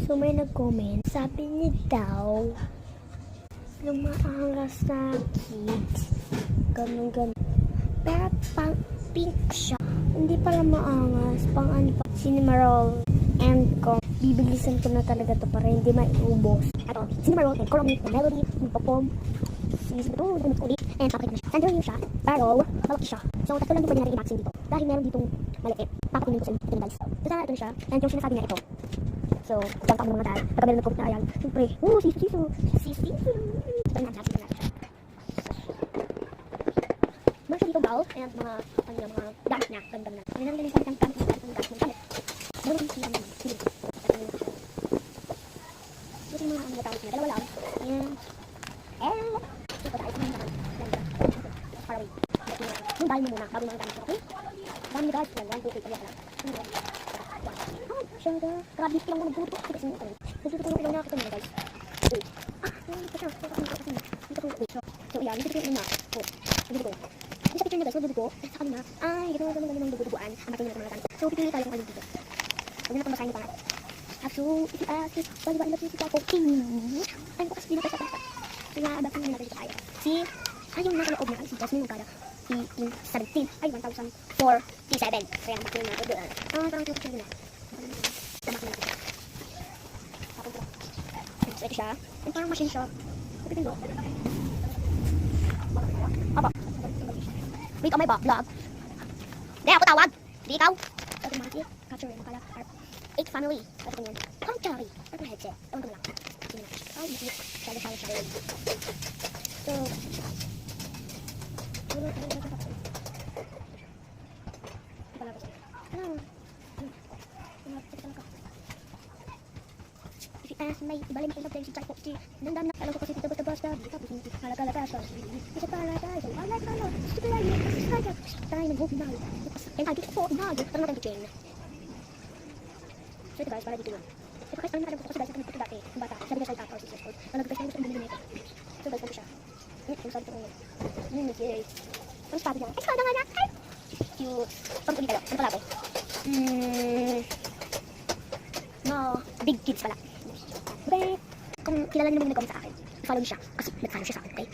So may nag-comment, sabi niya daw, lumaangas na kids. Ganun. Pero pang pink siya. Hindi pala maangas. Pang ano pa, Cinnamoroll and Coral. Bibilisan ko na talaga to para hindi maiubos. Ito, Cinnamoroll and Coral Milk, the Melody, Magpapom, Season 2, ulit, and papalit na siya. Sandro siya, pero malaki siya. So, tatlo lang din pwede natin i-maxing dito. Dahil meron ditong maliit. Papatinin ko sa ito ng guys. Ito na siya. And yung sinasabi niya ito. So, diyan pa ang mga dahil. Pagka meron nag-comment na ayan. Siyempre, sisu. Ito na siya. Meron siya dito bowl and mga gamit niya. Ganda na. Meron na rin sa gamit niya. Meron din siya naman. Ito yung mga tawag niya. Dalawa lang. And ito tayo sa mga para wait. Yung dahil mo muna. Bago mga gamit ko. Okay? Dami niyo guys. Yan. 1, 2, 3. Kaya lang. Sugar. Grabe ito lang mo nagbuto. Kasi ito. Nagbuto ko yung ilaw niya. Ito muna guys. Nandito siya. So, yan. Nandito ko yung una. Nandito ko. Sa picture niya guys, nandito ko. Sa kanina. Ay, gano'n ng duguduguan. Ang matay na mga ganito. So, pipili tayo kung alin dito. Huwag na pambasahin ko nga. So, if you ask if why ba ilagay ako? Ayun ko kasi pinatay sa kanta. Kaya, bakit naman natin dito tayo? Yung nasa loob niya, si Jasmine Moncada. 17. Ay, 1,437. Kaya, bakit naman natin doon. Parang ito siya na. So, ito siya. And parang machine siya. Kapitid mo. Apa? Wait, may ba? Vlog. Hindi ako tawag. Hindi ikaw. Ito yung mga capture yung makala. 8 family. Ito ko yan. Commentary. Ito yung headset. Ewan ko lang. Ay, masik. Shala. So, may ibalin ko lang si Chaco. Nandam na alam ko kasi dito basta dito kala sa. Isa pala tayo. Alay pala. Sige lang. Tayo nag-hope na. And I get for now. Tara natin chain. So ito guys, para dito lang. Ito guys, alam ko kasi guys ito dati. Yung bata. Sabi niya sa tapos si Sesco. Nag-best na sa bilhin nito. So guys, ito siya. Yung sabi ko ngayon. Yes. Ang sabi niya. Ay, sana nga na. Cute. Pag-uli tayo. Ano pala ako? No. Big kids pala. Okay. Kung kilala niyo naman yung nag-comment sa akin, follow niyo siya. Kasi nag-follow siya sa akin, okay?